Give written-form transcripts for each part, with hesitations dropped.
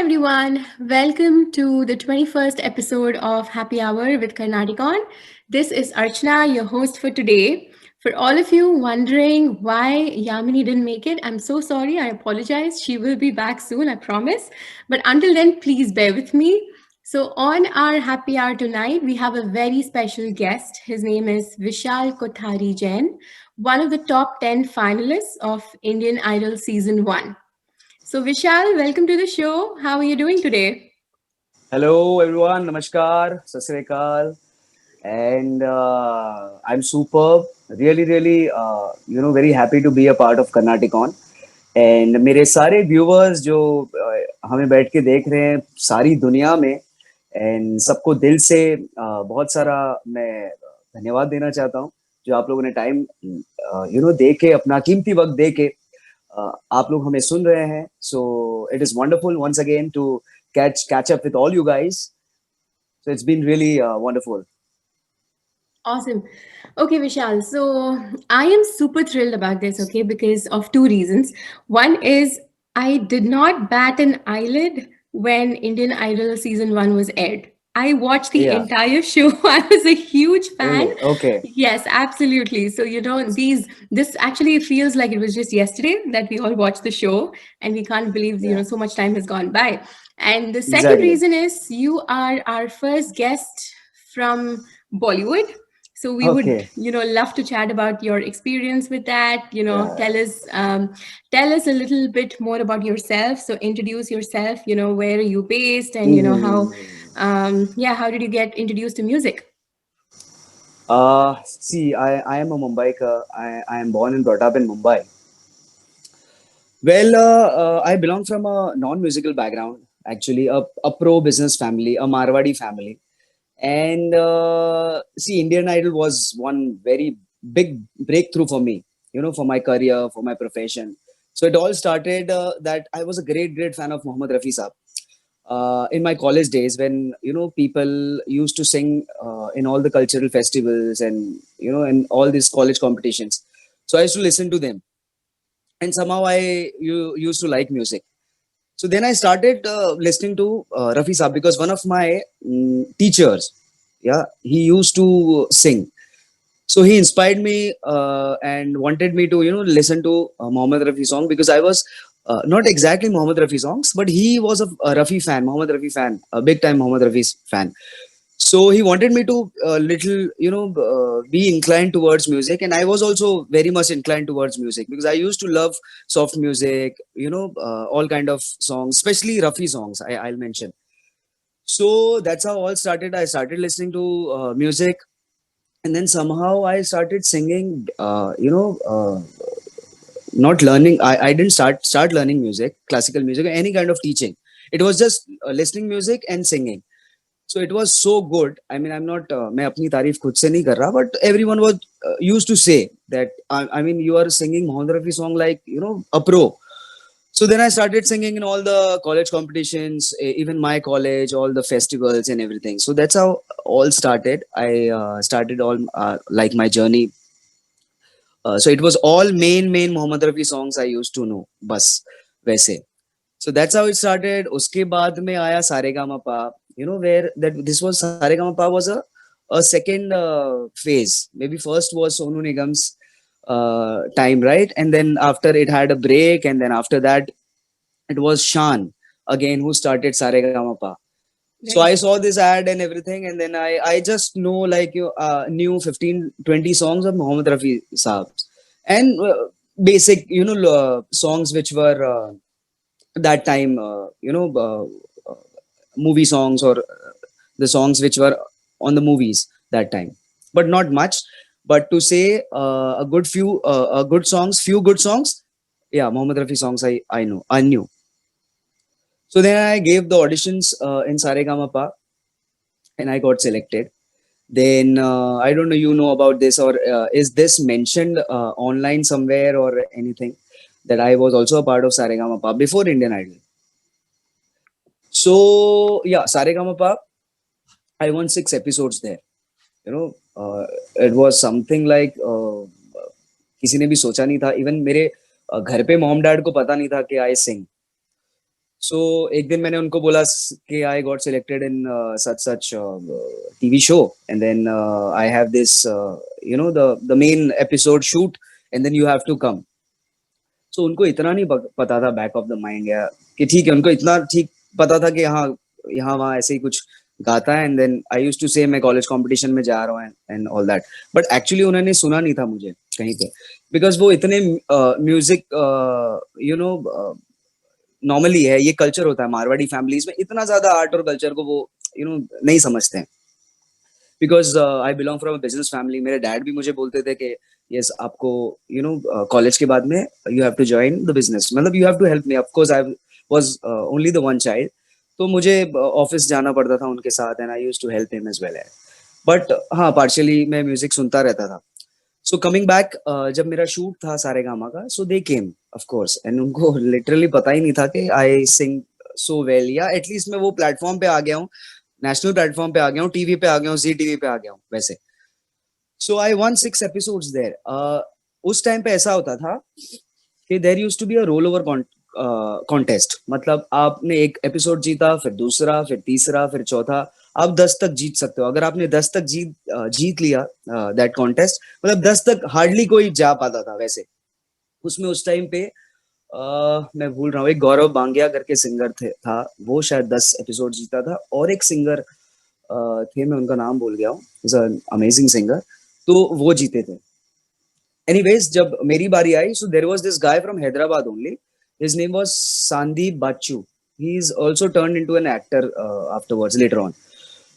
everyone, welcome to the 21st episode of Happy Hour with Karnaticon. This is Archana, your host for today. For all of you wondering why Yamini didn't make it, I'm so sorry. I apologize. She will be back soon, I promise. But until then, please bear with me. So, on our happy hour tonight, we have a very special guest. His name is Vishal Kothari Jain, one of the top 10 finalists of Indian Idol Season 1. So, Vishal, welcome to the show. How are you doing today? Hello everyone, Namaskar, Sat Sri Akal, and I'm superb. Very happy to be a part of Karnaticon. And मेरे सारे viewers जो हमें बैठ के देख रहे हैं सारी दुनिया में and सबको दिल से बहुत सारा मैं धन्यवाद देना चाहता हूँ जो आप लोगों ने टाइम दे के अपना कीमती वक्त दे के आप लोग हमें सुन रहे हैं. So it is wonderful once again to catch up with all you guys. So it's been really wonderful. Awesome. Okay, Vishal. So, I am super thrilled about this, okay, because of two reasons. One is I did not bat an eyelid when Indian Idol Season 1 was aired. I watched the Yeah, entire show. I was a huge fan. really. Okay. Yes, absolutely. So, this actually feels like it was just yesterday that we all watched the show, and we can't believe, Yeah, so much time has gone by. And the second exactly. reason is you are our first guest from Bollywood. So we would, Okay. love to chat about your experience with that. Yeah. Tell us a little bit more about yourself. So introduce yourself. Where are you based, and how, Mhm. how did you get introduced to music? See, I am a Mumbaikar. I am born and brought up in Mumbai. Well, I belong from a non-musical background, actually, a pro-business family, a Marwadi family. And see, Indian Idol was one very big breakthrough for me, for my career, for my profession. So it all started that I was a great fan of Mohammed Rafi Saab. In my college days, when people used to sing in all the cultural festivals and in all these college competitions, so I used to listen to them, and somehow used to like music. So then I started listening to Rafi Saab because one of my teachers, yeah, he used to sing. So he inspired me and wanted me to listen to Mohammed Rafi song because I was not exactly Mohammed Rafi songs, but he was a Rafi fan, Mohammed Rafi fan, a big time Mohammed Rafi fan. So he wanted me to little be inclined towards music, and I was also very much inclined towards music because I used to love soft music, all kind of songs, especially Rafi songs. I'll mention. So that's how all started. I started listening to music, and then somehow I started singing. Not learning. I didn't start learning music, classical music, or any kind of teaching. It was just listening music and singing. So it was so good. I mean, I'm not मैं अपनी तारीफ खुद से नहीं कर रहा, but everyone was used to say that I mean you are singing Mohammed Rafi song like a pro. So then I started singing in all the college competitions, even my college, all the festivals and everything. So that's how all started. I started all like my journey. So it was all main Mohammed Rafi songs I used to know. बस वैसे. So that's how it started. उसके बाद में आया Sa Re Ga Ma Pa. Where that this was Saregama was a second phase. Maybe first was Sonu Nigam's time, right? And then after it had a break, and then after that it was Shan again who started Saregamapa. So I Right. saw this ad and everything, and then I just know like you knew 15-20 songs of Mohammed Rafi Saab's and basic songs which were that time movie songs or the songs which were on the movies that time, but not much. But to say a good songs, few good songs, yeah, Mohammed Rafi songs I knew. So then I gave the auditions in Saregama and I got selected. Then I don't know you know about this or is this mentioned online somewhere or anything that I was also a part of Saregama before Indian Idol. So yeah, Saregama I won 6 episodes there. You know, it was something like किसी ने भी सोचा नहीं था. Even मेरे घर पे mom dad को पता नहीं था कि आई सिंग. सो एक दिन मैंने उनको बोला कि I got selected in such such TV show, and then I have this the main episode shoot, and then you have to come. So उनको इतना नहीं पता था बैक ऑफ द माइंड, या कि ठीक है, उनको इतना ठीक पता था कि हाँ यहाँ वहाँ ऐसे ही कुछ गाता है, and then I used to say मैं कॉलेज कंपटीशन में जा रहा हूँ and all that. But actually उन्होंने सुना नहीं था मुझे कहीं पे, बिकॉज वो इतने म्यूजिक नॉर्मली है, ये कल्चर होता है मारवाड़ी फैमिलीज में, इतना ज्यादा आर्ट और कल्चर को वो नहीं समझते हैं। Because I belong from a business family. मेरे डैड भी मुझे बोलते थे कि यस आपको कॉलेज के बाद में you have to join the business, मतलब you have to help me. Of course I was only the one child, तो मुझे ऑफिस जाना पड़ता था उनके साथ, and I used to help him as well. But हाँ, पार्शियली मैं म्यूजिक सुनता रहता था। सो कमिंग बैक, जब मेरा शूट था सारेगामा का, सो दे केम ऑफ कोर्स, एंड उनको लिटरली पता ही नहीं था कि आई सिंग सो वेल, या एटलीस्ट मैं वो प्लेटफॉर्म पे आ गया हूँ, नेशनल प्लेटफॉर्म पे आ गया हूँ, टीवी पे आ गया हूँ, जी टीवी पे आ गया हूँ वैसे। So I won 6 episodes there. उस टाइम पे ऐसा होता था कि there used to be a roll over contest, मतलब आपने एक एपिसोड जीता, फिर दूसरा, फिर तीसरा, फिर चौथा, आप 10 तक जीत सकते हो। अगर आपने 10 तक जीत लिया दैट कॉन्टेस्ट, मतलब 10 तक हार्डली कोई जा पाता था वैसे उसमें। उस टाइम पे मैं भूल रहा हूँ, एक गौरव बांगिया करके सिंगर था, वो शायद 10 एपिसोड जीता था, और एक सिंगर थे, मैं उनका नाम भूल गया हूँ, इज अ अमेजिंग सिंगर, तो वो जीते थे। एनीवेज, जब मेरी बारी आई, so there was this guy from Hyderabad only, his name was Sandeep Bachu. He is also turned into an actor afterwards later on.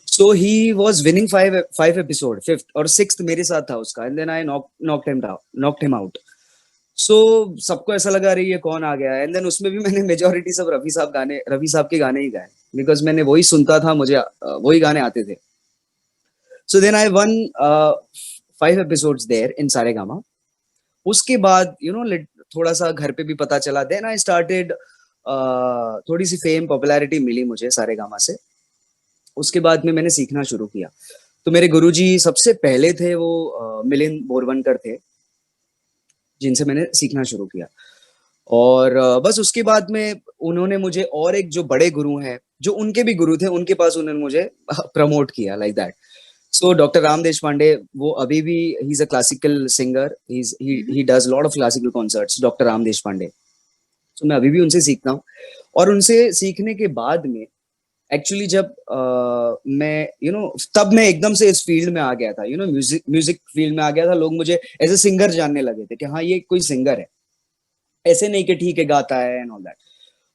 So he was winning five episode, fifth और sixth मेरे साथ था उसका, and then I knocked him out. So सबको ऐसा लगा रही है कौन आ गया, एंड देन उसमें भी मैंने मेजोरिटी सब रफी साहब के गाने ही गाए, बिकॉज मैंने वही सुनता था, मुझे वही गाने आते थे। So then I won 5 episodes there in Saregama. उसके बाद थोड़ा सा घर पे भी पता चला, देन आई स्टार्टेड, थोड़ी सी फेम पॉपुलैरिटी मिली मुझे सारेगामा से। उसके बाद में मैंने सीखना शुरू किया। तो मेरे गुरुजी सबसे पहले थे वो मिलिंद बोरवनकर थे, जिनसे मैंने सीखना शुरू किया। और बस उसके बाद में उन्होंने मुझे और एक जो बड़े गुरु हैं, जो उनके भी गुरु थे, उनके पास उन्होंने मुझे प्रमोट किया, like that. So doctor Ram Deshpande, वो अभी भी he is a classical singer, he does lot of classical concerts, doctor Ram Deshpande. So मैं अभी भी उनसे सीखता हूँ। और उनसे सीखने के बाद में एक्चुअली जब मैं तब मैं एकदम से इस फील्ड में आ गया था, म्यूजिक फील्ड में आ गया था। लोग मुझे एज ए सिंगर जानने लगे थे कि हाँ ये कोई सिंगर है, ऐसे नहीं कि ठीक है गाता है एंड ऑल दैट।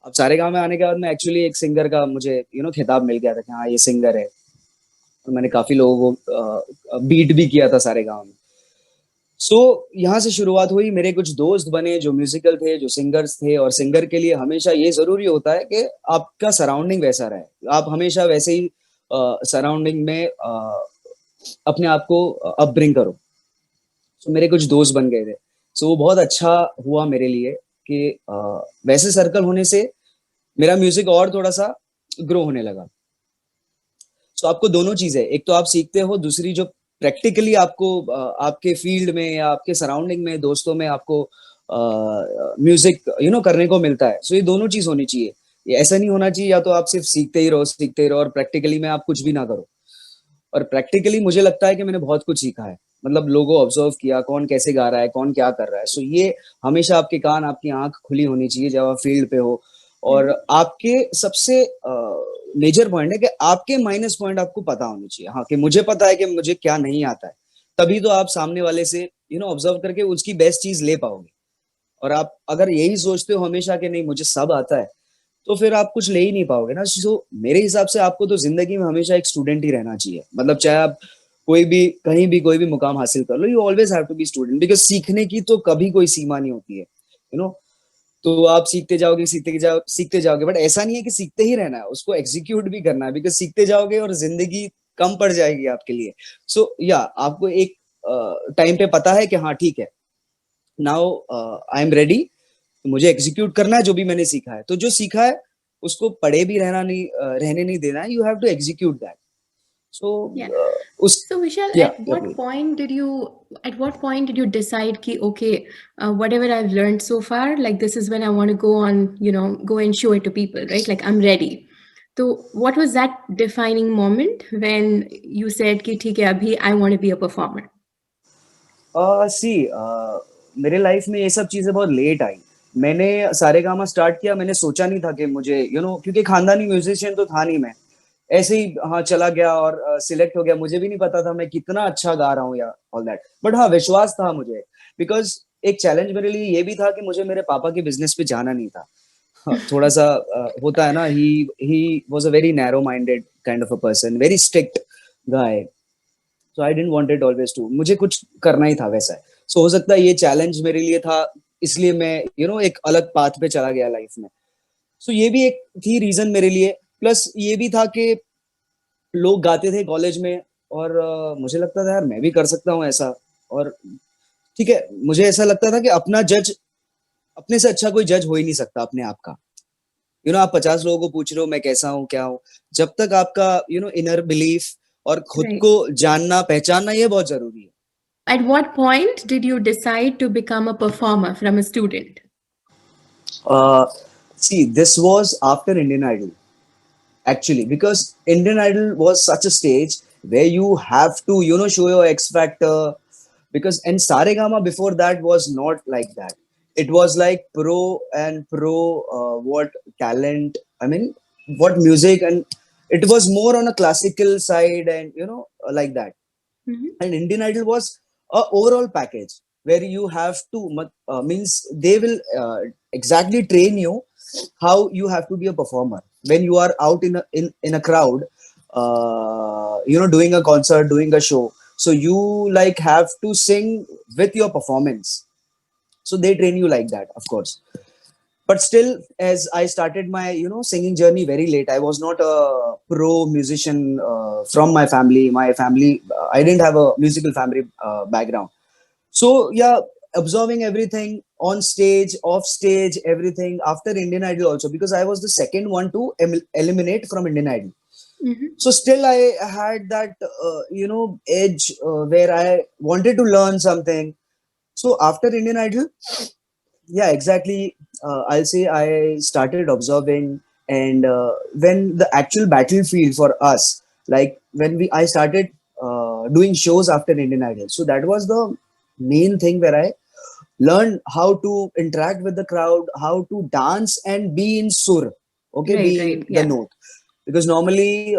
अब सारे गाँव में आने के बाद में एक्चुअली एक सिंगर का मुझे खिताब मिल गया था कि हाँ ये सिंगर है। और मैंने काफी लोगों को बीट भी किया था सारे गाँव में। सो यहाँ से शुरुआत हुई, मेरे कुछ दोस्त बने जो म्यूजिकल थे, जो सिंगर्स थे। और सिंगर के लिए हमेशा ये जरूरी होता है कि आपका सराउंडिंग वैसा रहे, आप हमेशा वैसे ही सराउंडिंग में अपने आप को अपब्रिंग करो। सो मेरे कुछ दोस्त बन गए थे। सो वो बहुत अच्छा हुआ मेरे लिए कि वैसे सर्कल होने से मेरा म्यूजिक और थोड़ा सा ग्रो होने लगा। सो आपको दोनों चीजें, एक तो आप सीखते हो, दूसरी जो प्रैक्टिकली आपको आपके फील्ड में या आपके सराउंडिंग में, दोस्तों में आपको म्यूजिक करने को मिलता है। सो ये दोनों चीज होनी चाहिए। ये ऐसा नहीं होना चाहिए या तो आप सिर्फ सीखते ही रहो और प्रैक्टिकली में आप कुछ भी ना करो। और प्रैक्टिकली मुझे लगता है कि मैंने बहुत कुछ सीखा है, मतलब लोगों ऑब्जर्व किया, कौन कैसे गा रहा है, कौन क्या कर रहा है। सो ये हमेशा आपके कान, आपकी आंख खुली होनी चाहिए जब आप फील्ड पे हो। और आपके सबसे मेजर पॉइंट है कि आपके माइनस पॉइंट आपको पता होने चाहिए। हाँ, कि मुझे पता है कि मुझे क्या नहीं आता है, तभी तो आप सामने वाले से ऑब्जर्व करके उसकी बेस्ट चीज ले पाओगे। और आप अगर यही सोचते हो हमेशा कि नहीं मुझे सब आता है, तो फिर आप कुछ ले ही नहीं पाओगे ना। सो मेरे हिसाब से आपको तो जिंदगी में हमेशा एक स्टूडेंट ही रहना चाहिए। मतलब चाहे आप कोई भी कहीं भी कोई भी मुकाम हासिल कर लो, you always have to be student, because सीखने की तो कभी कोई सीमा नहीं होती है। तो आप सीखते जाओगे, बट ऐसा नहीं है कि सीखते ही रहना है, उसको एग्जीक्यूट भी करना है, बिकॉज सीखते जाओगे और जिंदगी कम पड़ जाएगी आपके लिए। सो या आपको एक टाइम पे पता है कि हाँ ठीक है, नाउ आई एम रेडी, मुझे एग्जीक्यूट करना है जो भी मैंने सीखा है। तो जो सीखा है उसको पढ़े भी रहने नहीं देना है, you have to execute that. So Yeah. us So Vishal, yeah, yeah, please. at what point did you decide ki okay, whatever I've learned so far, like this is when I want to go on, go and show it to people, right? Like I'm ready. So what was that defining moment when you said कि ठीक है अभी I want to be a performer? सी मेरे life में ये सब चीजें बहुत लेट आई। मैंने सारेगामा स्टार्ट किया, मैंने सोचा नहीं था कि मुझे क्योंकि खानदानी म्यूजिशियन तो था नहीं मैं। ऐसे ही हाँ चला गया और सिलेक्ट हो गया। मुझे भी नहीं पता था मैं कितना अच्छा गा रहा हूँ या ऑल दैट, बट हाँ विश्वास था मुझे। बिकॉज एक चैलेंज मेरे लिए ये भी था कि मुझे मेरे पापा के बिजनेस पे जाना नहीं था। हाँ, थोड़ा सा होता है ना, he was a very narrow minded kind of a person, very strict guy. So I didn't want it always to, मुझे कुछ करना ही था वैसा। सो हो सकता है ये चैलेंज मेरे लिए था, इसलिए मैं एक अलग पाथ पे चला गया लाइफ में। सो ये भी एक थी रीजन मेरे लिए। प्लस ये भी था कि लोग गाते थे कॉलेज में, और मुझे लगता था यार मैं भी कर सकता हूँ ऐसा। और ठीक है, मुझे ऐसा लगता था कि अपना जज, अपने से अच्छा कोई जज हो ही नहीं सकता अपने आप का। आप 50 लोगों को पूछ रहे हो मैं कैसा हूँ क्या हूँ, जब तक आपका इनर बिलीफ और खुद Right. को जानना पहचानना ये बहुत जरूरी है। At what point did you decide to become a performer from a student? Uh, See, this was after Indian Idol, actually, because Indian Idol was such a stage where you have to, show your X factor. Because and Saregama before that was not like that. It was like pro and pro, what talent. I mean, what music, and it was more on a classical side, and like that. Mhm. And Indian Idol was a overall package where you have to means they will exactly train you how you have to be a performer when you are out in a crowd, doing a concert, doing a show. So you like have to sing with your performance. So they train you like that, of course. But still, as I started my singing journey very late, I was not a pro musician from my family. I didn't have a musical family background. So yeah, absorbing everything on stage, off stage, everything after Indian Idol also, because I was the second one to eliminate from Indian Idol. Mhm. So still I had that edge where I wanted to learn something. So after Indian Idol, yeah, exactly, I'll say I started observing. And when the actual battlefield for us, like when we I started doing shows after Indian Idol, so that was the main thing where I learned how to interact with the crowd, how to dance and be in sur, okay, be Right, in right. the Yeah. note. Because normally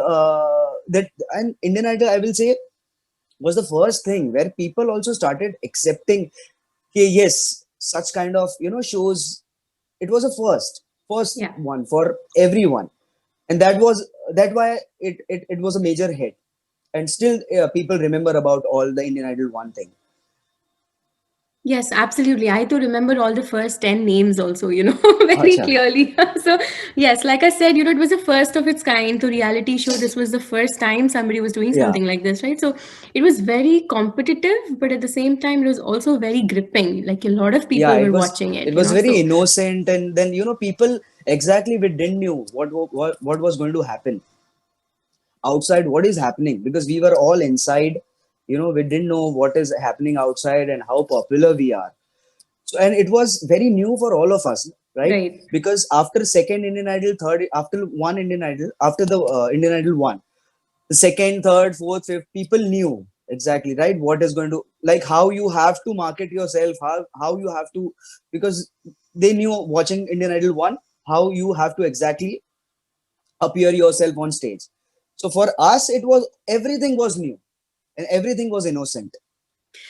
that and Indian Idol, I will say, was the first thing where people also started accepting. Okay, yes, such kind of shows. It was a first Yeah. one for everyone, and that why it was a major hit. And still people remember about all the Indian Idol one thing. Yes, absolutely. I too remember all the first 10 names also, very Acha. clearly. So, yes, like I said, it was the first of its kind. The reality show, this was the first time somebody was doing Yeah, something like this, right? So, it was very competitive, but at the same time, it was also very gripping. Like a lot of yeah, people were watching it it, was very So, innocent. And then people exactly, we didn't knew what was going to happen outside, what is happening, because we were all inside. We didn't know what is happening outside and how popular we are. So, and it was very new for all of us, right? right. Because after second Indian Idol, third, after one Indian Idol, after the Indian Idol one, the second, third, fourth, fifth, people knew exactly, right, what is going to, like, how you have to market yourself, how you have to, because they knew watching Indian Idol one how you have to exactly appear yourself on stage. So for us, it was, everything was new and everything was innocent.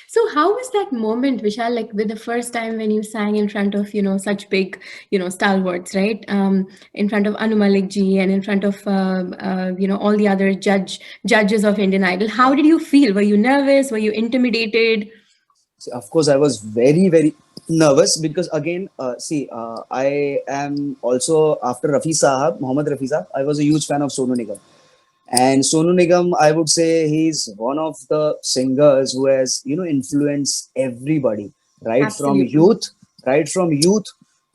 So how was that moment, Vishal, like with the first time when you sang in front of, such big, stalwarts, right? In front of Anu Malik ji and in front of, all the other judges of Indian Idol. How did you feel? Were you nervous? Were you intimidated? So of course, I was very, very nervous because again, see, I am also after Rafi Sahab, Mohammad Rafi Sahab. I was a huge fan of Sonu Nigam, and Sonu Nigam, I would say he's one of the singers who has influenced everybody, right from Absolutely. youth, right from youth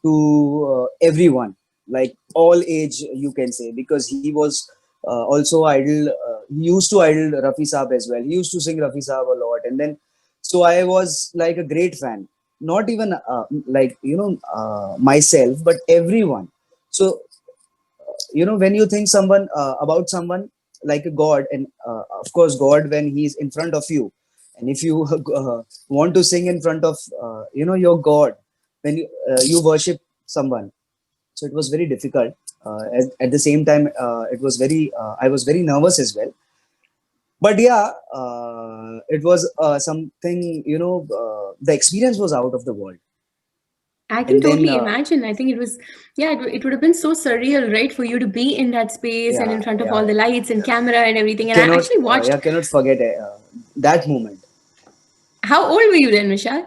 to everyone, like all age, you can say, because he was also idol. he used to idol Rafi Saab as well. He used to sing Rafi Saab a lot, and then so I was like a great fan. Not even like myself, but everyone. So when you think someone about someone like a god, and of course God when he's in front of you, and if you want to sing in front of your god, when you worship someone, so it was very difficult. At the same time, it was very I was very nervous as well, but yeah, it was something, the experience was out of the world. I can And then totally imagine. I think it was, yeah, it would have been so surreal, right, for you to be in that space and yeah, in front of yeah, all the lights and camera and everything. And I cannot actually watched. yeah, cannot forget that moment. How old were you then, Vishal?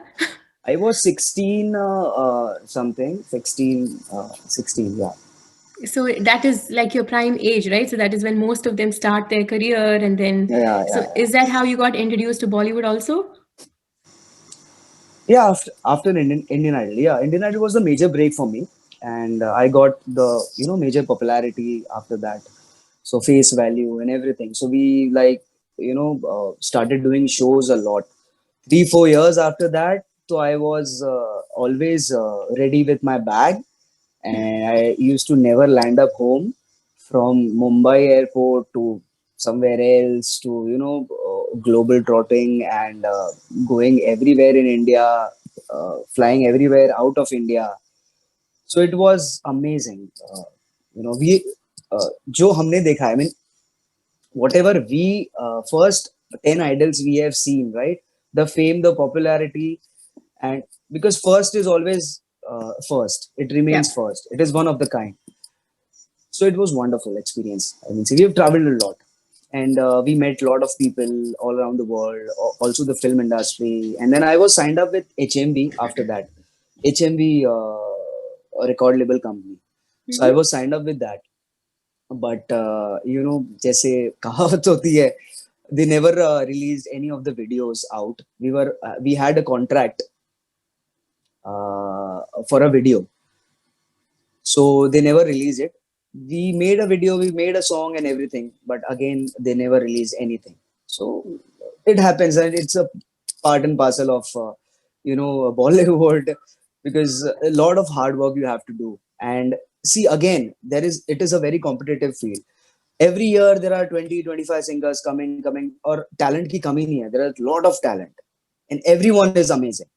I was 16 something, 16, 16, yeah. So that is like your prime age, right? So that is when most of them start their career, and then. Yeah, yeah, So yeah. is that how you got introduced to Bollywood also? Yeah, after Indian Idol. Yeah, Indian Idol was the major break for me. And I got the, major popularity after that. So face value and everything. So we like, started doing shows a lot. 3-4 years after that, so I was always ready with my bag, and I used to never land up home from Mumbai airport to somewhere else to global trotting and going everywhere in India, flying everywhere out of India. So it was amazing. We जो हमने देखा, I mean, whatever we first 10 idols we have seen, right? The fame, the popularity, and because first is always first, it Yeah. remains first. It is one of the kind. So it was wonderful experience. I mean, see, we have traveled a lot, and we met a lot of people all around the world, also the film industry. And then I was signed up with HMV after that. HMV, a record label company. So I Mm-hmm. was signed up with that. But जैसे कहावत होती है, they never released any of the videos out. We had a contract for a video, so they never released it. We made a video, we made a song and everything, but again they never released anything. So it happens, and it's a part and parcel of Bollywood, because a lot of hard work you have to do. And see, again, it is a very competitive field. Every year there are 20-25 singers coming, or talent ki kami nahi hai. There are a lot of talent, and everyone is amazing.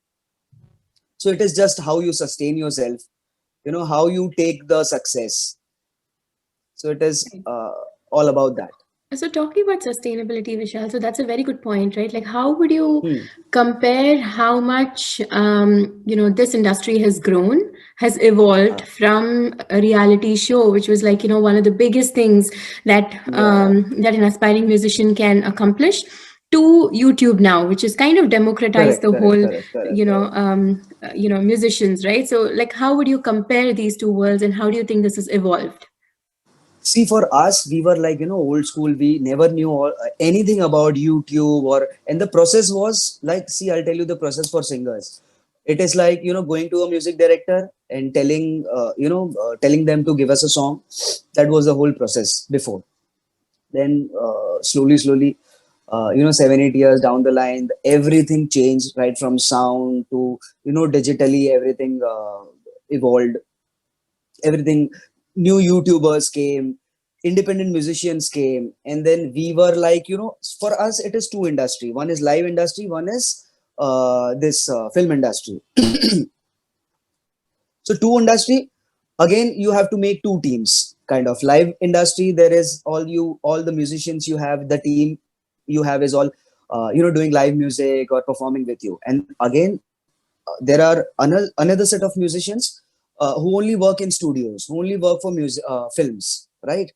So it is just how you sustain yourself, how you take the success. So it is all about that. So talking about sustainability, Vishal, so that's a very good point, right? Like, how would you Hmm. compare how much this industry has grown, has evolved from a reality show, which was like one of the biggest things that Yeah, that an aspiring musician can accomplish, to YouTube now, which is kind of democratized correct, the correct, whole correct, correct, correct. musicians, right? So like, how would you compare these two worlds, and how do you think this has evolved? See, for us, we were like, old school. We never knew anything about YouTube, and the process was like, see, I'll tell you the process for singers. It is like, going to a music director and telling them to give us a song. That was the whole process before. Then slowly, 7-8 years down the line, everything changed, right from sound to, digitally, everything evolved. Everything, new YouTubers came, independent musicians came, and then we were like, for us it is two industry. One is live industry, one is this film industry. So two industry, again you have to make two teams. Kind of live industry, there is all the musicians you have, the team you have is all doing live music or performing with you. And again, there are another set of musicians who only work in studios, who only work for music films, right?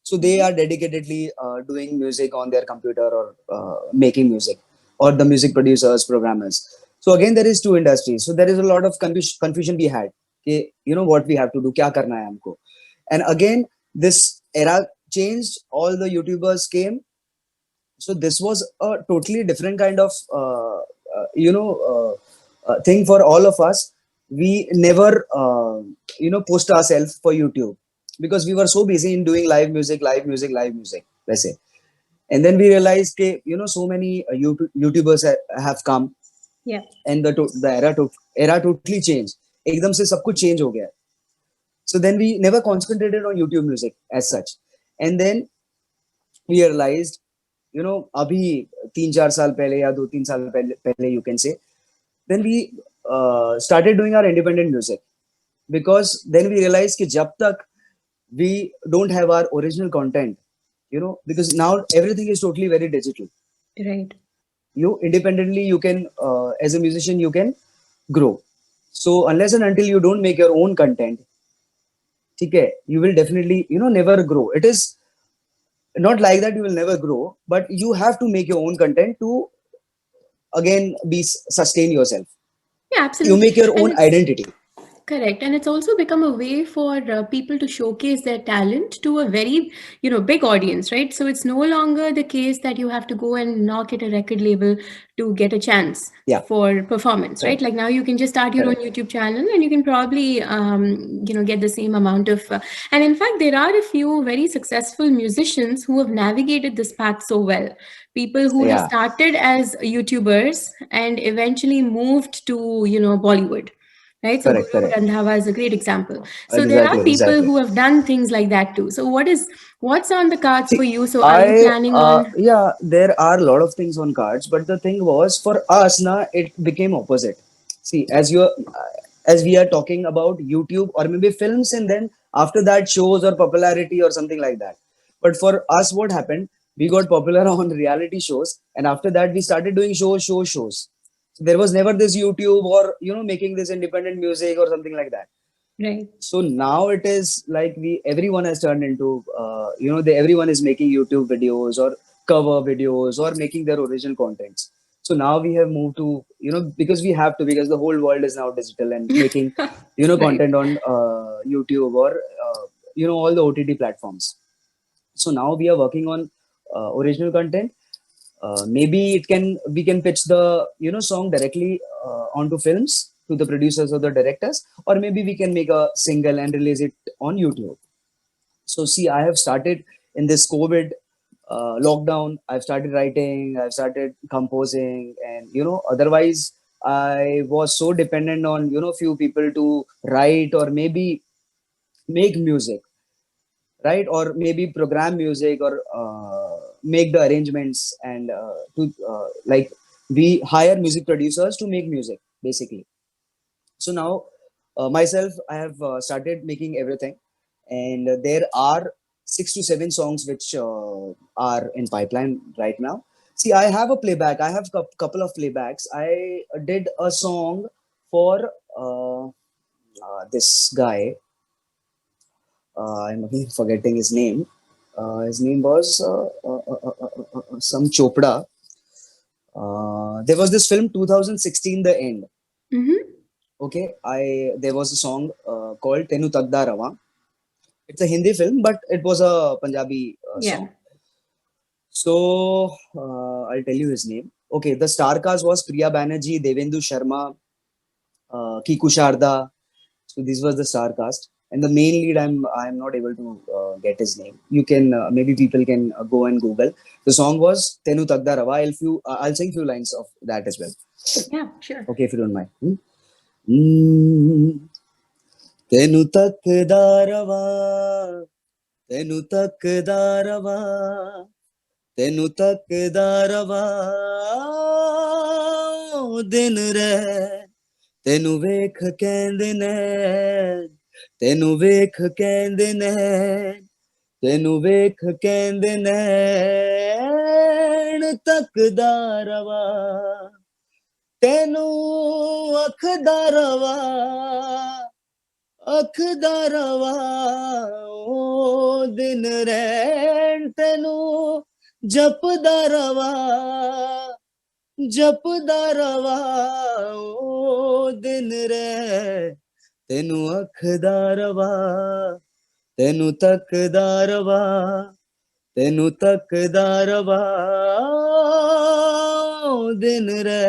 So they are dedicatedly doing music on their computer, or making music, or the music producers, programmers. So again, there is two industries. So there is a lot of confusion we had. Okay, what we have to do, kya karna hai humko. And again, this era changed, all the YouTubers came. So this was a totally different kind of thing for all of us. We never post ourselves for YouTube, because we were so busy in doing live music, live music, live music, let's say. And then we realized that, so many YouTubers have come, Yeah. and the era totally changed. एकदम से सब कुछ change हो गया. So then we never concentrated on YouTube music as such. And then we realized, अभी 3-4 साल पहले या 2-3 साल पहले you can say, then we started doing our independent music, because then we realized कि जब तक we don't have our original content, because now everything is totally very digital. Right. You independently, you can, as a musician, you can grow. So unless and until you don't make your own content, okay, you will definitely, never grow. It is not like that you will never grow, but you have to make your own content to again sustain yourself. Yeah, You absolutely. make your And own it's identity. correct. And it's also become a way for people to showcase their talent to a very, big audience, right? So it's no longer the case that you have to go and knock at a record label to get a chance Yeah, for performance, right? correct, Like now you can just start your own correct. YouTube channel and you can probably, get the same amount of. And in fact, there are a few very successful musicians who have navigated this path so well. People who have Yeah, started as YouTubers and eventually moved to, Bollywood, right? So correct, Guru correct. Randhawa is a great example. So there are Exactly, people exactly. who have done things like that too. So what's on the cards for See, you? So are you planning on? yeah, there are a lot of things on cards, but the thing was for us, na, it became opposite. See, as we are talking about YouTube or maybe films, and then after that shows or popularity or something like that. But for us, what happened? We got popular on reality shows, and after that, we started doing shows. So there was never this YouTube or making this independent music or something like that. Right. So now it is like everyone has turned into, everyone is making YouTube videos or cover videos or making their original contents. So now we have moved to, because we have to, because the whole world is now digital and making, Right. content on YouTube or all the OTT platforms. So now we are working on original content. Maybe we can pitch the song directly onto films to the producers or the directors, or maybe we can make a single and release it on YouTube. So see, I have started in this COVID lockdown. I've started writing, I've started composing, and otherwise I was so dependent on few people to write or maybe make music, right? Or maybe program music or make the arrangements, and to like we hire music producers to make music basically. So now myself, I have started making everything, and there are 6 to 7 songs which are in pipeline right now. See, I have a playback. I have a couple of playbacks. I did a song for this guy. I'm again forgetting his name. His name was some Chopra. There was this film 2016, The End. Mm-hmm. Okay, there was a song called Tenu Takda Rawa. It's a Hindi film, but it was a Punjabi Yeah. song. So I'll tell you his name. Okay, the star cast was Priya Banerjee, Devendu Sharma, Kiku Sharda. So this was the star cast, and the main lead I'm not able to get his name. You can maybe people can go and Google. The song was Tenu Takda Rawa. I'll sing few lines of that as well. Yeah, sure. Okay, if you don't mind. Hmm? तेनु तकदारवा तेनु तकदारवा तेनु तकदारवा दिन रे तेनु वेख कहंदे ने तेनु वेख कहंदे ने तेनु वेख कहंदे नैण तकदारवा तेनु अखदारवा अखदारवा ओ दिन रैन तेनु जपदा रवा जपदा रवा ओ दिन रे तेनु अखदा रवा तेनु तकदा रवा तेनु तकदा रवा ओ दिन रे.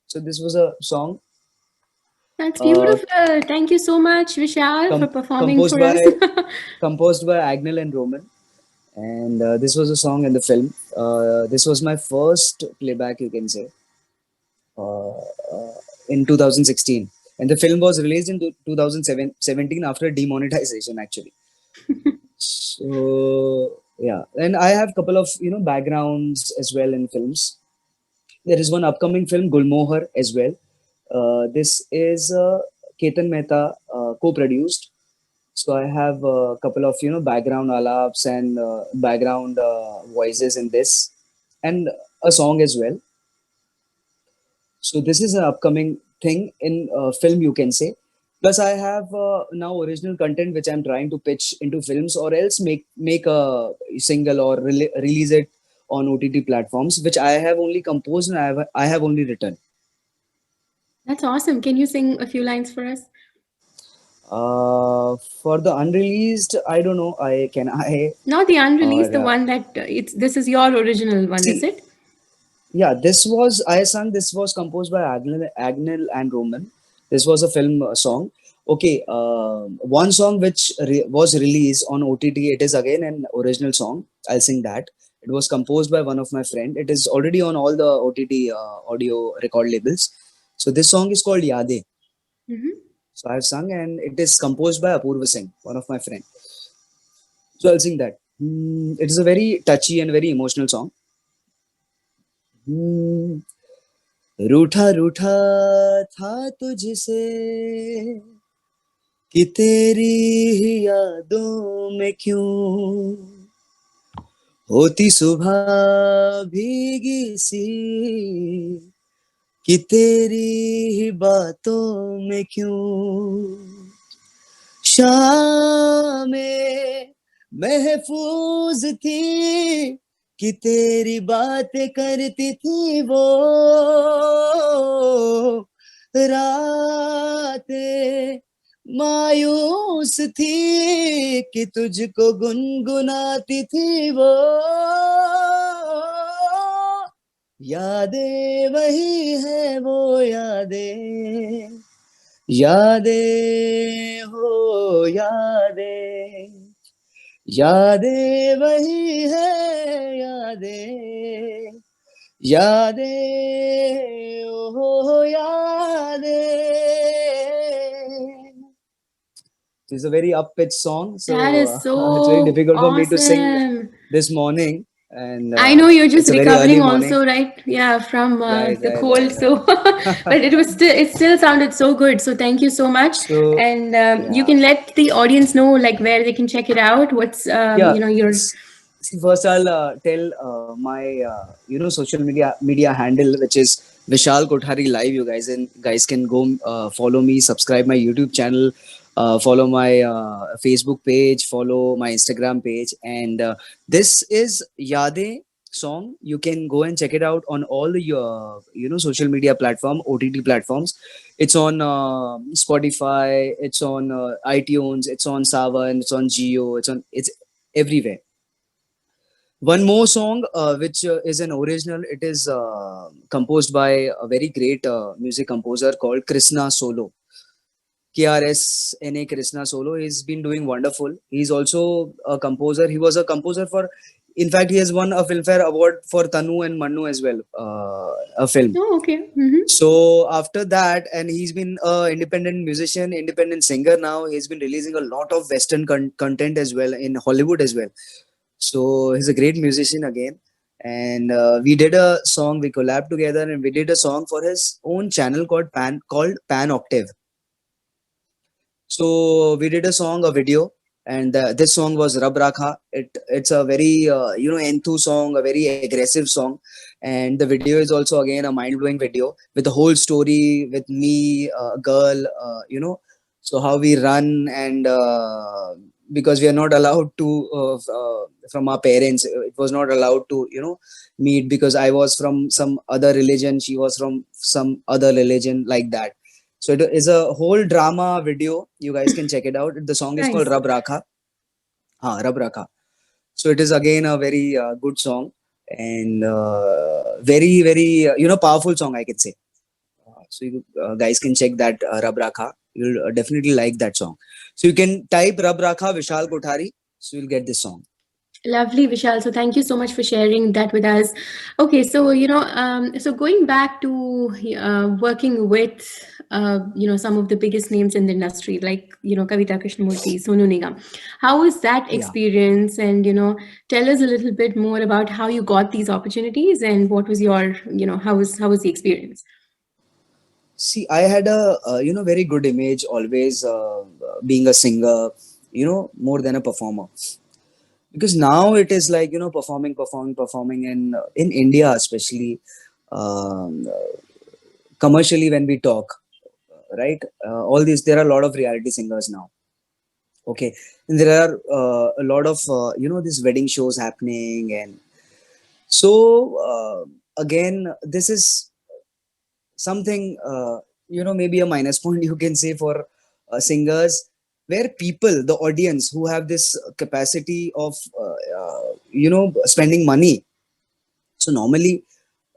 So this was a song That's uh, beautiful. Thank you so much, Vishal, for performing composed for us. by Agnel and Roman, and this was a song in the film. This was my first playback, you can say, uh, uh, in 2016, and the film was released in 2017 after demonetization, actually. So yeah, and I have couple of backgrounds as well in films. There is one upcoming film, Gulmohar, as well. This is Ketan Mehta co-produced. So I have a couple of background alaps and background voices in this, and a song as well. So this is an upcoming thing in film, you can say. Plus, I have now original content which I'm trying to pitch into films, or else make a single or release it on OTT platforms, which I have only composed and I have only written. That's awesome. Can you sing a few lines for us? For the unreleased, I don't know. I Not the unreleased, or the one that it's this is your original one, is see. it? Yeah, this was I sung. This was composed by Agnel and Roman. This was a film song. Okay, one song which was released on OTT. It is again an original song. I'll sing that. It was composed by one of my friend. It is already on all the OTT audio record labels. So this song is called Yade. Mm-hmm. So I've sung, and it is composed by Apurva Singh, one of my friend. So I'll sing that. It is a very touchy and very emotional song. Hmm. रूठा रूठा था तुझसे कि तेरी ही यादों में क्यों होती सुबह भीगी सी कि तेरी ही बातों में क्यों शामें महफूज थी कि तेरी बातें करती थी वो रातें मायूस थी कि तुझको गुनगुनाती थी वो यादें वही है वो यादें यादें हो यादें यादें वही है यादें यादें हो यादें. It's a very up pitch song, so That is it's very so difficult for me to sing awesome. this morning, and I know you're it's just a very early recovering morning. also, right? Yeah, from Right, the right, cold. right, So, right. but it still sounded so good. So thank you so much. So And you yeah, can let the audience know like where they can check it out. What's yeah. your See, first I'll tell my social media handle, which is Vishal Kothari Live. You guys can go follow me, subscribe my YouTube channel, follow my Facebook page, follow my Instagram page, and this is Yade song. You can go and check it out on all the social media platform, OTT platforms. It's on Spotify, it's on iTunes, it's on Savan, it's on Geo, it's everywhere. One more song, which is an original. It is composed by a very great music composer called Krishna Solo. KRSNA Krishna Solo. He's been doing wonderful. He's also a composer. He was a composer for. In fact, he has won a Filmfare Award for Tanu and Mannu as well. A film. Oh, okay. Mm-hmm. So after that, and he's been an independent musician, independent singer now. He's been releasing a lot of Western content as well in Hollywood as well. So he's a great musician again. And we did a song, we collabed together, and we did a song for his own channel called Pan Octave. So we did a song, a video, and this song was Rab Rakha. It's a very enthu song, a very aggressive song, and the video is also again a mind blowing video with the whole story with me, a girl, so how we run and. Because we are not allowed to from our parents, it was not allowed to meet, because I was from some other religion, she was from some other religion, like that. So it is a whole drama video. You guys can check it out. The song is called Nice. Rab Rakha. Rab Rakha. So it is again a very good song, and very very powerful song, I can say. So you guys can check that Rab Rakha. You'll definitely like that song. So you can type Rab Rakha Vishal Kothari. So you'll get this song. Lovely, Vishal. So thank you so much for sharing that with us. Okay, so so going back to working with some of the biggest names in the industry, like Kavita Krishnamurti, Sonu Nigam. How was that Yeah. experience? And tell us a little bit more about how you got these opportunities and what was your how was the experience? See, I had a very good image always, being a singer, more than a performer. Because now it is like performing in India, especially, um, commercially when we talk, right? All these, there are a lot of reality singers now. Okay, and there are a lot of these wedding shows happening, and so again, this is something, maybe a minus point you can say for singers, where people, the audience who have this capacity of spending money. So normally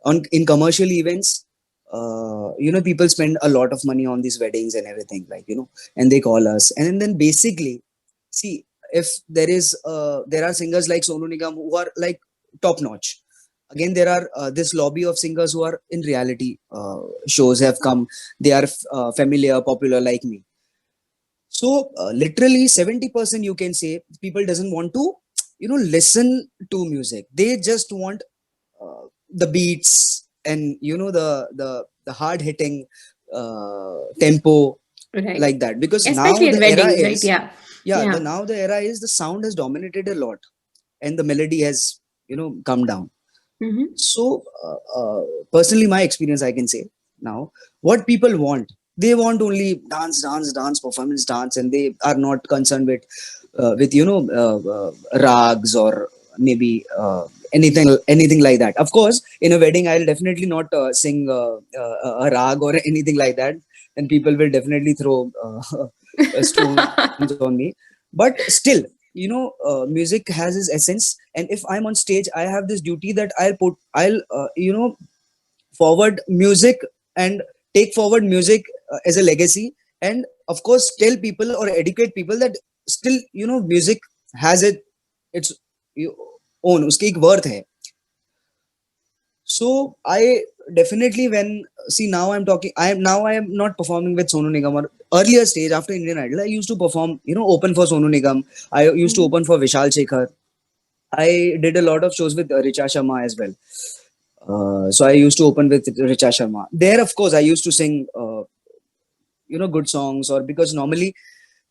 on in commercial events, people spend a lot of money on these weddings and everything, like, and they call us, and then basically, see, if there are singers like Sonu Nigam who are like top notch. Again, there are this lobby of singers who are in reality shows have come. They are familiar, popular like me. So literally 70% you can say people doesn't want to listen to music. They just want the beats, and the hard hitting tempo, Right. like that. Because now Especially at the era weddings, right? is, Yeah. yeah, the Yeah. now the era is, the sound has dominated a lot, and the melody has come down. Mm-hmm. So personally, my experience, I can say now, what people want, they want only dance, dance, dance, performance dance, and they are not concerned with rags, or maybe anything like that. Of course, in a wedding, I'll definitely not sing a rag or anything like that, and people will definitely throw stones on me. But still, music has its essence, and if I'm on stage, I have this duty that I'll forward music, and take forward music as a legacy, and of course tell people or educate people that still music has its own, uski ek worth hai. So I definitely, when, see, now I'm talking, I am not performing with Sonu Nigam. Or earlier stage, after Indian Idol, I used to perform, open for Sonu Nigam. I used to Mm-hmm. open for Vishal Shekhar. I did a lot of shows with Richa Sharma as well. So I used to open with Richa Sharma. There, of course, I used to sing, good songs, or because normally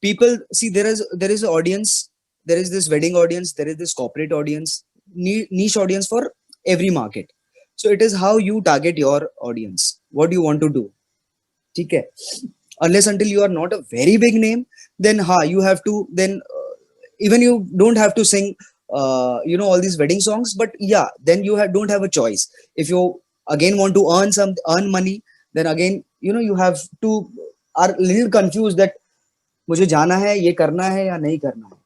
people see, there is an audience, there is this wedding audience, there is this corporate audience, niche audience for every market. So it is how you target your audience. What do you want to do? ठीक है? Unless until you are not a very big name, then you have to then, even you don't have to sing all these wedding songs, but yeah, then you don't have a choice. If you again want to earn money, then again you have to, are little confused that मुझे जाना है, ये करना है या नहीं करना है.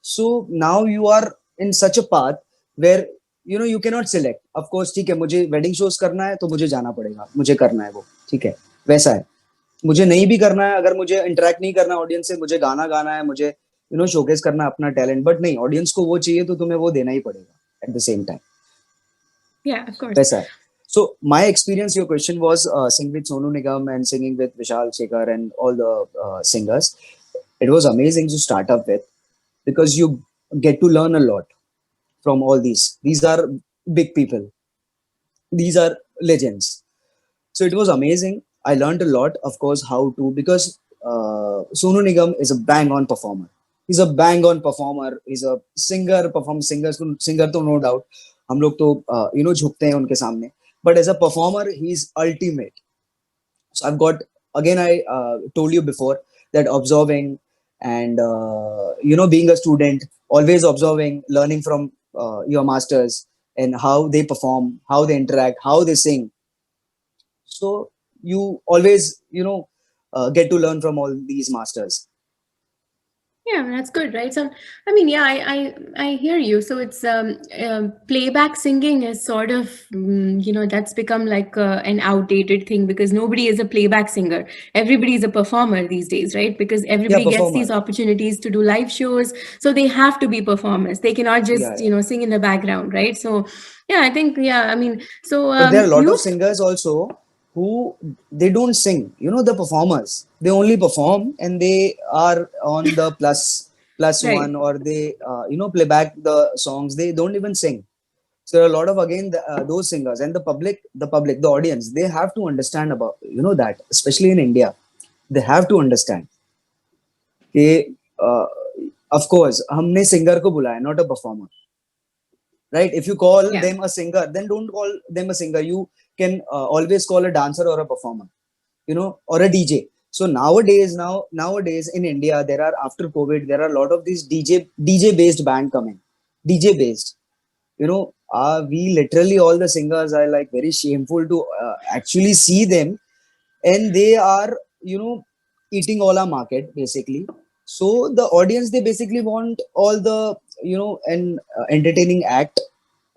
So now you are in such a path where you cannot select. Of course, ठीक है, मुझे wedding shows करना है तो मुझे जाना पड़ेगा, मुझे करना है वो, ठीक है, वैसा है. मुझे नहीं भी करना है, अगर मुझे इंटरेक्ट नहीं करना ऑडियंस से, मुझे गाना गाना है, मुझे शोकेस करना है अपना टैलेंट, बट नहीं, ऑडियंस को वो चाहिए तो तुम्हें वो देना ही पड़ेगा at the same time. Yeah, of course. वैसा है. So my experience, your question was singing with Sonu Nigam and singing with Vishal Shekhar and all the singers. It was amazing to start up with, because you get to learn a lot from all these. These are big people. These are legends. So it was amazing. I learned a lot, of course, how to, because Sonu Nigam is a bang on performer. He's a bang on performer. He's a singer, singer to no doubt. हम लोग तो झुकते हैं उनके सामने. But as a performer, he's ultimate. So I've got, again, I told you before that observing, and being a student, always observing, learning from your masters, and how they perform, how they interact, how they sing. So you always get to learn from all these masters. Yeah, that's good, right? So, I mean, yeah, I hear you. So it's playback singing is sort of that's become like an outdated thing because nobody is a playback singer. Everybody is a performer these days, right? Because Yeah, everybody gets performer. these opportunities to do live shows, so they have to be performers. They cannot Yeah, just yeah. sing in the background, right? So, yeah, I think I mean, so But there are a lot of youth, singers also who they don't sing. You know, the performers, they only perform and they are on the plus right? one, or they play back the songs. They don't even sing. So there are a lot of, again, those singers, and the audience, they have to understand about that, especially in India, they have to understand कि of course हमने singer को बुलाया, not a performer, right? If you call Yeah. them a singer, then don't call them a singer. You can always call a dancer or a performer, or a DJ. So nowadays in India, there are, after COVID, there are a lot of these DJ based band coming, DJ based. We literally, all the singers are like very shameful to actually see them, and they are eating all our market basically. So the audience, they basically want all the an entertaining act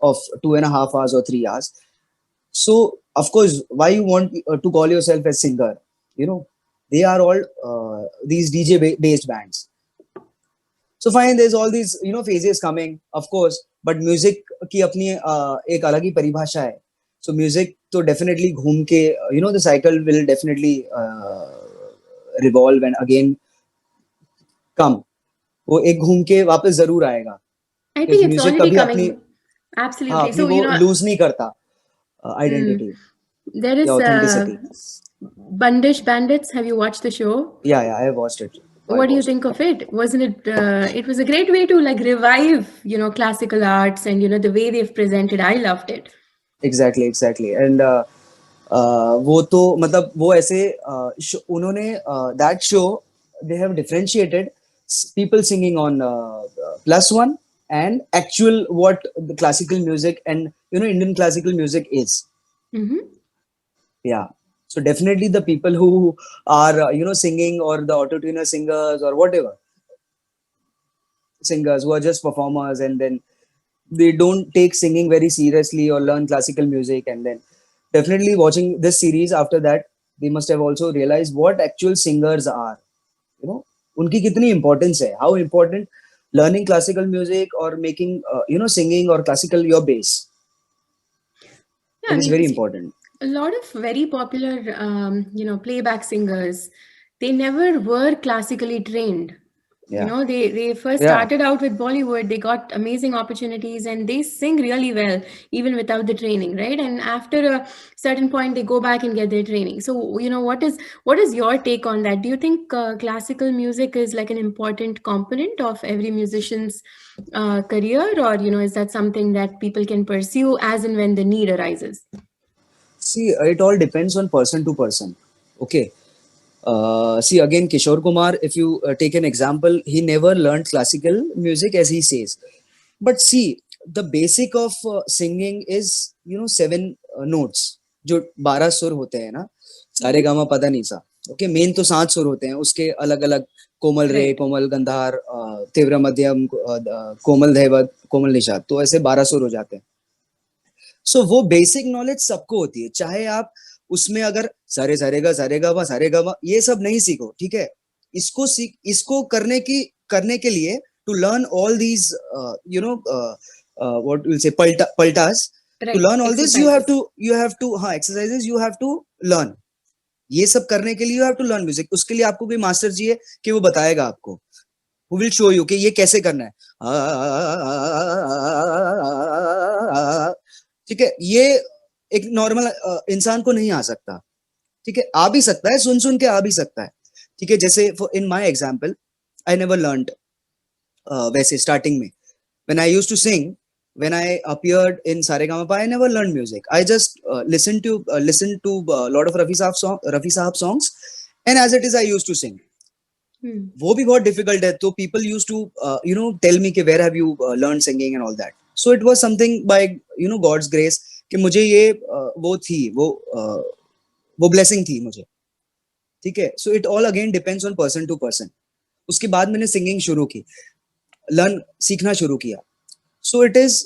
of 2.5 hours or 3 hours. So of course, why you want to call yourself as singer? You know, they are all these DJ based bands. So fine, there's all these phases coming, of course, but music की अपनी एक अलग ही परिभाषा है. So music तो definitely घूम के the cycle will definitely revolve and again come. वो एक घूम के वापस जरूर आएगा. I Because think it's music already कभी अपनी coming. हाँ Absolutely. अपनी So, वो lose नहीं करता mm, identity there या is authenticity. Bundish Bandits. Have you watched the show? Yeah, I watched it. I What do you watched it. think of it? Wasn't it? It was a great way to like revive, classical arts and the way they've presented. I loved it. Exactly. And वो तो मतलब वो ऐसे उन्होंने that show, they have differentiated people singing on plus one and actual what the classical music and Indian classical music is. Hmm. Yeah. So definitely the people who are singing, or the auto-tuner singers or whatever singers who are just performers, and then they don't take singing very seriously or learn classical music, and then definitely watching this series, after that they must have also realized what actual singers are, उनकी कितनी importance है, how important learning classical music or making singing or classical your base, Yeah, I it is mean, very see, important. a lot of very popular, playback singers, they never were classically trained. Yeah, They first yeah. started out with Bollywood. They got amazing opportunities, and they sing really well even without the training, right? And after a certain point, they go back and get their training. So, what is your take on that? Do you think classical music is like an important component of every musician's career, or is that something that people can pursue as and when the need arises? See, it all depends on person to person. Okay. See, again, Kishore Kumar, if you take an example, he never learned classical music, as he says. But see, the basic of singing is, 7 notes. जो 12 सुर होते हैं ना, सारे Hmm. Gamma पता नहीं सा. Okay, main तो 7 सुर होते हैं, उसके अलग अलग कोमल रे, Right. कोमल गंधार, तीव्र मध्यम, कोमल धैवत, कोमल निषाद, तो ऐसे 12 सुर हो जाते हैं. सो वो बेसिक नॉलेज सबको होती है, चाहे आप उसमें अगर सारे गा मा ये सब नहीं सीखो, ठीक है. इसको करने के लिए, to learn all these what will say पल्टास, to Right. Learn all this Exercises. You have to हाँ exercises you have to learn. ये सब करने के लिए you have to learn music. उसके लिए आपको कोई मास्टर चाहिए कि वो बताएगा आपको, who will show you कि ये कैसे करना है. ठीक है, ये एक नॉर्मल इंसान को नहीं आ सकता. ठीक है, आ भी सकता है, सुन सुन के आ भी सकता है. ठीक है, जैसे in my example, I never learned वैसे स्टार्टिंग में, when I used to sing, when I appeared in Saregama, I never learned music. I just listened to a lot of Rafi Sahab songs, and as it is, I used to sing. Hmm. वो भी बहुत difficult है, तो people used to tell me कि where have you learned singing and all that. So it was something by God's grace कि मुझे ये वो थी वो blessing थी मुझे. ठीक है, so it all again depends on person to person. उसके बाद मैंने सिंगिंग शुरू की, लर्न सीखना शुरू किया. सो इट इज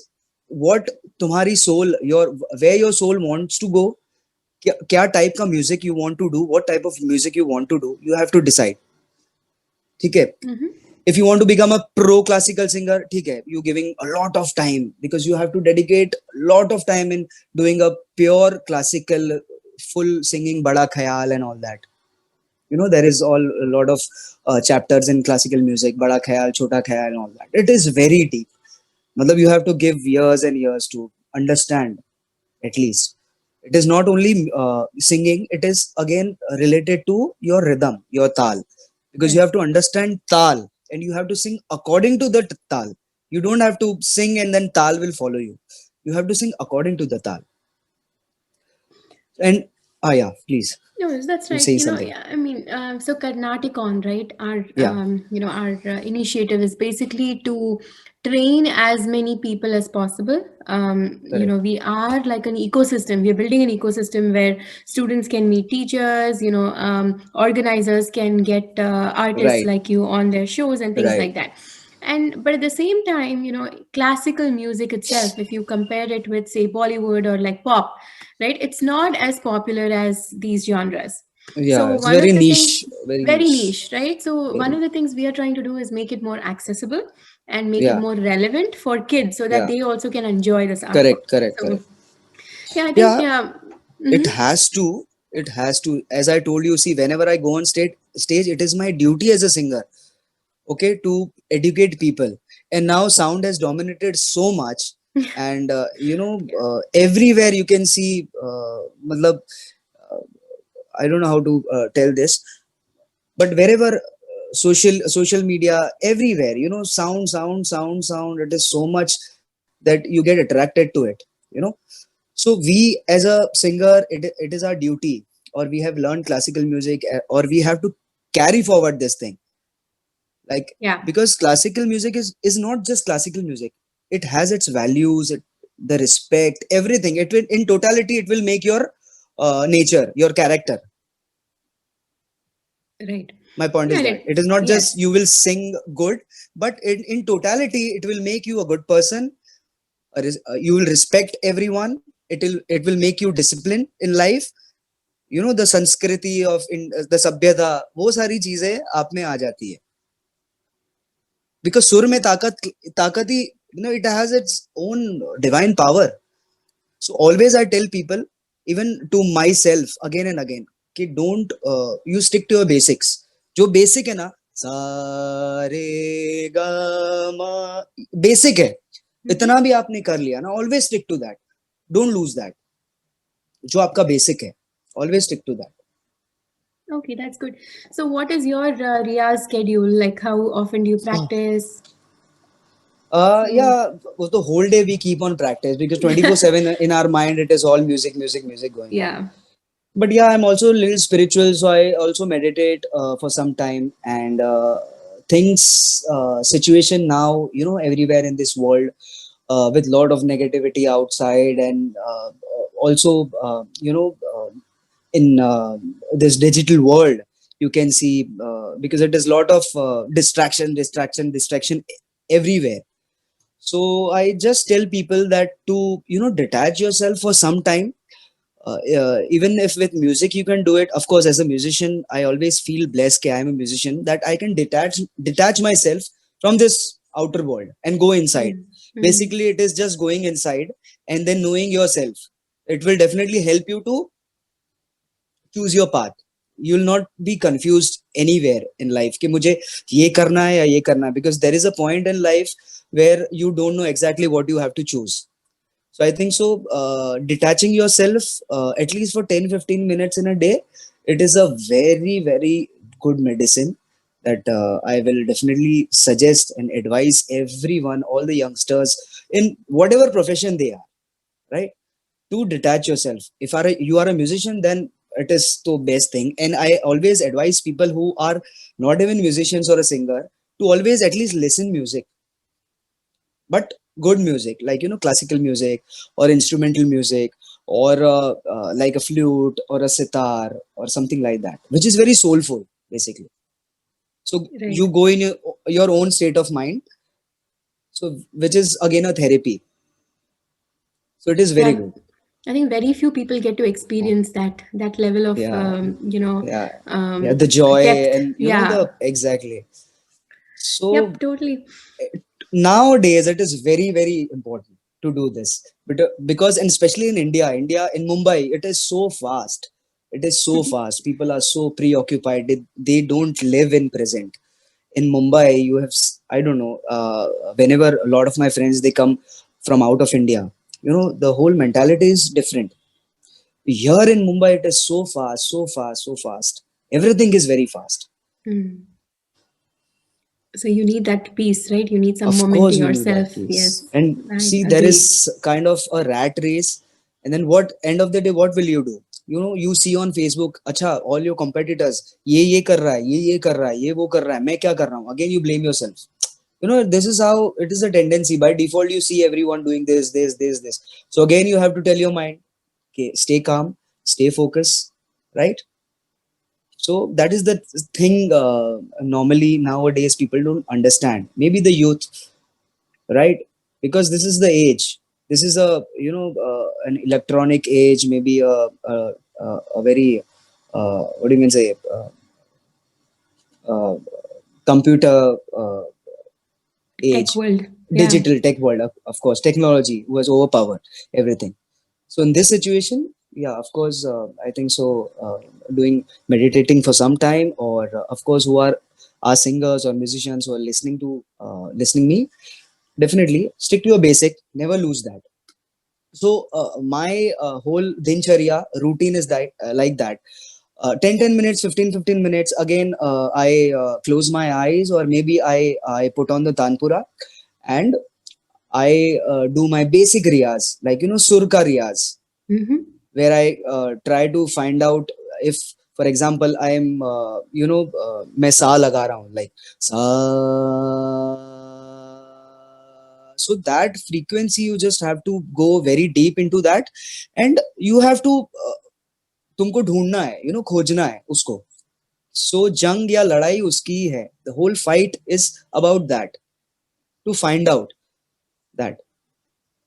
व्हाट तुम्हारी soul, your where your soul wants to go. क्या टाइप का music you want to do, what type of music you want to do, you have to decide. ठीक है. Mm-hmm. If you want to become a pro classical singer, ठीक है, you giving a lot of time, because you have to dedicate a lot of time in doing a pure classical full singing bada khayal and all that. You know, there is all a lot of chapters in classical music, bada khayal, chota khayal and all that. It is very deep. Matlab, you have to give years and years to understand, at least. It is not only singing, it is again related to your rhythm, your tal, because you Right. have to understand tal and you have to sing according to the tal. You don't have to sing and then tal will follow you. You have to sing according to the tal. And yeah, please, No, that's you right. say something. Yeah, I mean, so Karnaticon, right? Our, Yeah, our initiative is basically to train as many people as possible. correct. We are like an ecosystem. We are building an ecosystem where students can meet teachers. Organizers can get artists Right, like you on their shows and things right. like that. And but at the same time, classical music itself, if you compare it with, say, Bollywood or like pop, right, it's not as popular as these genres. Yeah, So it's one very of the things, niche, very very niche. niche, right? So one Very, of the things we are trying to do is make it more accessible and make it yeah, more relevant for kids so that yeah, they also can enjoy this art form. correct, correct, So correct. yeah, I think Yeah, yeah. it Mhm. has to, it has to. As I told you, see, whenever I go on stage, it is my duty as a singer, okay, to educate people. And now sound has dominated so much, and everywhere you can see, matlab, I don't know how to tell this, but wherever social media, everywhere, sound, it is so much that you get attracted to it, you know. So we as a singer, it is our duty, or we have learned classical music, or we have to carry forward this thing, like, Yeah. because classical music is not just classical music. It has its values, the respect, everything. It will, in totality, it will make your nature, your character. Right. My point Yeah. is And that it is not yes. just you will sing good, but in totality it will make you a good person. You will respect everyone. It will make you disciplined in life. You know, the sanskriti of in the sabhyata, वो सारी चीजें आप में आ जाती है, because सुर में ताकत ही, it has its own divine power. So always I tell people, even to myself, again and again, कि don't you stick to your basics. जो basic है ना, सा रे गा मा, basic है, Mhm. इतना भी आपने कर लिया ना, always stick to that. Don't lose that. जो आपका basic है, always stick to that. Okay, that's good. So what is your Riyaz schedule? Like how often do you practice? So Yeah, the whole day we keep on practice, because 24/7 in our mind it is all music, music, music going on. yeah. But yeah, I'm also a little spiritual, so I also meditate for some time. And things situation now, everywhere in this world, with lot of negativity outside, and also in this digital world, you can see, because it is lot of distraction everywhere. So I just tell people that to detach yourself for some time. Even if with music you can do it, of course, as a musician I always feel blessed that I am a musician, that I can detach myself from this outer world and go inside. Mm-hmm. Basically it is just going inside and then knowing yourself. It will definitely help you to choose your path. You'll not be confused anywhere in life कि मुझे ये करना है या ये करना है, because there is a point in life where you don't know exactly what you have to choose. So I think so, detaching yourself, at least for 10-15 minutes in a day, it is a very, very good medicine that I will definitely suggest and advise everyone, all the youngsters in whatever profession they are, right? To detach yourself. If you are a musician, then it is the best thing. And I always advise people who are not even musicians or a singer to always at least listen music, but good music, like classical music or instrumental music, or like a flute or a sitar or something like that, which is very soulful basically. So you Right. go in your own state of mind, so which is again a therapy. So it is very Yeah, good. I think very few people get to experience that level of Yeah, yeah, yeah. The joy depth. and Yeah. the exactly. So Yep. Totally. nowadays it is very very important to do this, because and especially in India, in Mumbai, it is so fast. It is so Mhm. fast. People are so preoccupied. They don't live in present. In Mumbai, you have I don't know, whenever a lot of my friends they come from out of India, the whole mentality is different. Here in Mumbai, it is so fast, so fast, so fast. Everything is very fast. Mm. So you need that peace, right? You need some Of moment to course, you need that yourself. piece. Yes, And I see, there agreed. is kind of a rat race. And then what end of the day, what will you do? You see on Facebook, acha, all your competitors, ye kar raha hai, ye kar raha hai, ye wo kar raha hai, main kya kar raha hu? Again, you blame yourself. This is how it is a tendency. By default, you see everyone doing this. So again, you have to tell your mind, okay, stay calm, stay focused, right? So that is the thing. Normally nowadays people don't understand. Maybe the youth, right? Because this is the age. This is an electronic age, maybe a very what do you mean say uh, computer Tech age, world. Yeah. digital tech world. Of course, technology was overpowered everything. So in this situation, yeah, of course, I think so. Doing meditating for some time, or of course, who are our singers or musicians who are listening me, definitely stick to your basic. Never lose that. So my whole dincharya routine is that like that. 10 minutes, 15 minutes. Again, I close my eyes, or maybe I put on the tanpura, and I do my basic riyaz, like surka riyaz, Mm-hmm. where I try to find out if, for example, I am मैं सा लगा रहा हूँ, like sa. So that frequency, you just have to go very deep into that, and you have to तुमको ढूंढना है, खोजना है उसको. So जंग या लड़ाई उसकी ही है. The whole fight is about that, to find out that.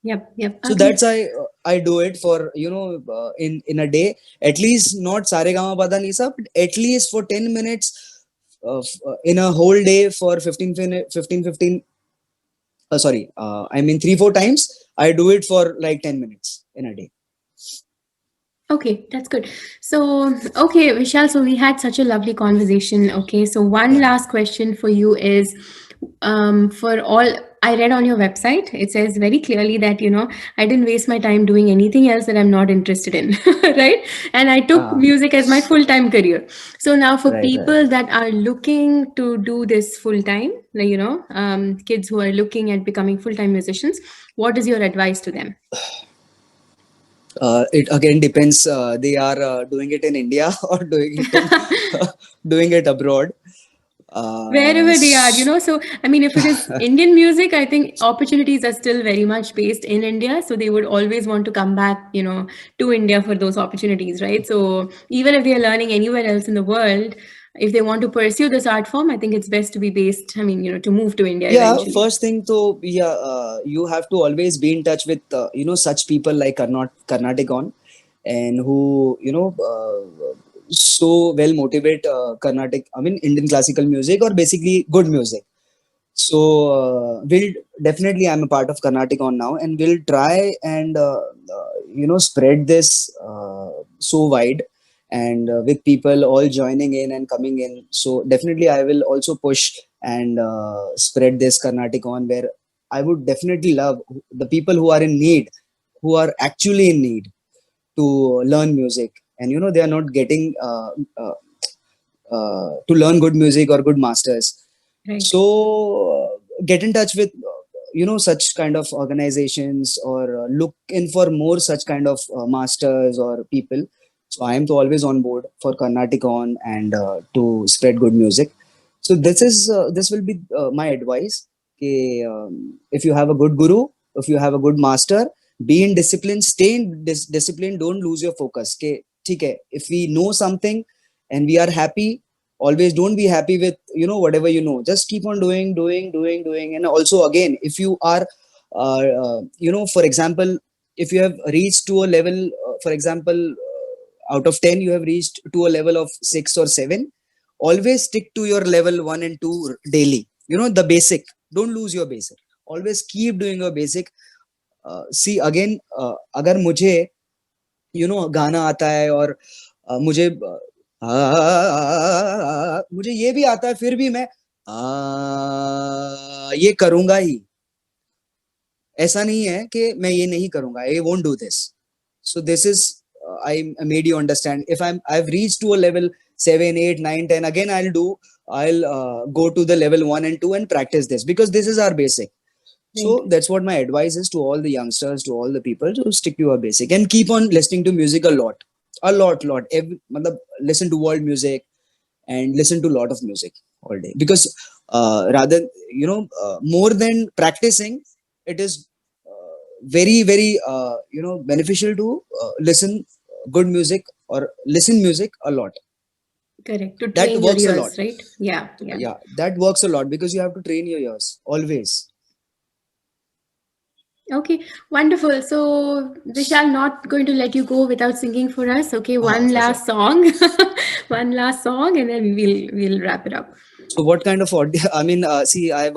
Yep. Yep. So that's Agreed. I do it for in a day, at least not saregama pada nisa, but at least for 10 minutes in a whole day for 15 sorry, I mean 3 4 times I do it for like 10 minutes in a day. Okay, that's good. So, okay, Vishal, so we had such a lovely conversation. Okay, so one Yeah. last question for you is for all, I read on your website, it says very clearly that, I didn't waste my time doing anything else that I'm not interested in, right? And I took Ah, music as my full time career. So, now for right, right. people that are looking to do this full time, like, kids who are looking at becoming full time musicians, what is your advice to them? It again depends. They are doing it in India or doing it in doing it abroad. Wherever they are, S- so I mean, if it is Indian music, I think opportunities are still very much based in India, so they would always want to come back, to India for those opportunities, right? So even if they are learning anywhere else in the world, if they want to pursue this art form, I think it's best to be based, I mean, to move to India Yeah, eventually. first thing to yeah, you have to always be in touch with such people like Karnaticon, and who so well motivate Carnatic. I mean Indian classical music, or basically good music. So we'll definitely, I'm a part of Carnaticon now, and we'll try and spread this so wide, and with people all joining in and coming in. So definitely, I will also push and spread this Carnaticon, where I would definitely love the people who are in need, who are actually in need to learn music, and they are not getting to learn good music or good masters. Right. So get in touch with such kind of organizations, or look in for more such kind of masters or people. So I am to always on board for Carnaticon, and to spread good music. So this will be my advice. Okay, if you have a good guru, if you have a good master, be in discipline, stay in discipline, don't lose your focus. Okay, ठीक है, if we know something and we are happy, always don't be happy with whatever just keep on doing. And also, again, if you are for example, if you have reached to a level, for example, out of 10 you have reached to a level of 6 or 7, always stick to your level 1 and 2 daily, the basic. Don't lose your basic, always keep doing your basic. See, again, अगर मुझे गाना आता है और मुझे मुझे ये भी आता है, फिर भी मैं ये करूंगा ही, ऐसा नहीं है कि मैं ये नहीं करूंगा, I won't do this. So this is, I made you understand. If I've reached to a level 7, 8, 9, 10, again I'll go to the level 1 and 2 and practice this, because this is our basic. So that's what my advice is to all the youngsters, to all the people, to stick to your basic and keep on listening to music a lot. Listen to world music and listen to a lot of music all day, because rather, more than practicing, it is very, very beneficial to listen good music or listen music a lot. Correct. To That train works your a ears, lot. right? Yeah. That works a lot, because you have to train your ears always. Okay, wonderful. So Vishal, not going to let you go without singing for us. Okay, one For last song, one last song, and then we'll wrap it up. So what kind of audio? I mean, see, I've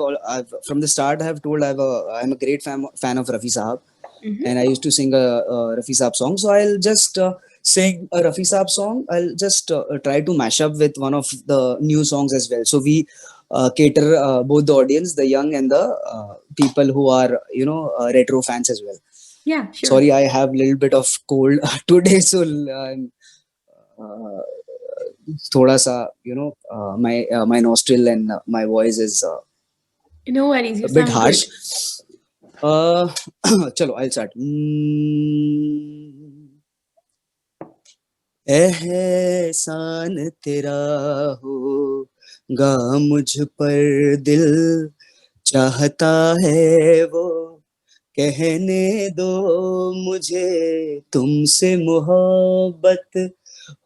from the start I have told I'm a great fan of Rafi Saab, and I used to sing a Rafi Saab song. So I'll just sing a Rafi Saab song. I'll just try to mash up with one of the new songs as well. So we cater both the audience, the young and the people who are retro fans as well. Yeah, sure. Sorry, I have a little bit of cold today, so thoda sa, my nostril and my voice is no worries, you a bit sound harsh. good. Chalo, I'll start. एहसान तेरा होगा मुझ पर, दिल चाहता है वो कहने दो मुझे, तुमसे मोहब्बत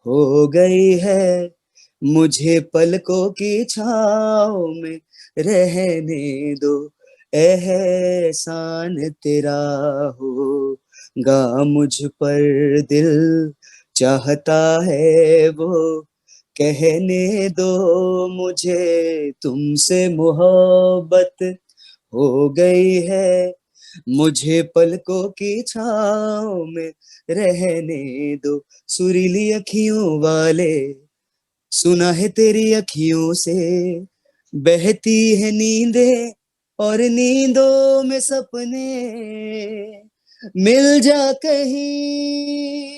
हो गई है, मुझे पलकों की छाँव में रहने दो, एहसान तेरा होगा मुझ पर, दिल चाहता है वो कहने दो मुझे, तुमसे मोहब्बत हो गई है, मुझे पलकों की छाँव में रहने दो, सुरीली अखियों वाले, सुना है तेरी अखियों से बहती है नींदें, और नींदों में सपने, मिल जा कहीं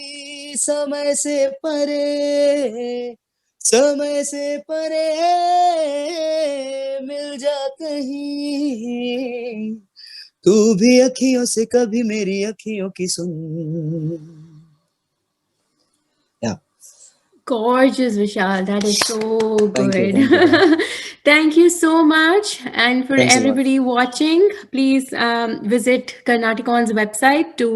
समय से परे, समय से परे, मिल जा कहीं, तू भी अखियों से कभी मेरी अखियों की सुन. Gorgeous, Vishal. That is so good. Thank you. Thank you so much. And for Thanks a lot. everybody watching, please visit Karnaticon's website to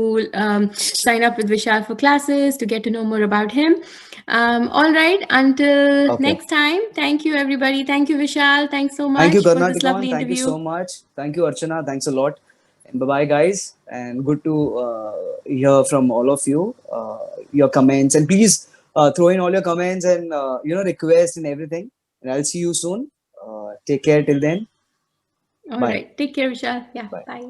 sign up with Vishal for classes, to get to know more about him. All right. Until next time. Thank you, everybody. Thank you, Vishal. Thanks so much Thank you, for this Karnaticon. lovely Thank interview. you so much. Thank you, Archana. Thanks a lot. And bye-bye, guys. And good to hear from all of you, your comments. And please throw in all your comments and, requests and everything. And I'll see you soon. Take care till then. All Bye. right. Take care, Vishal. Yeah. Bye. Bye.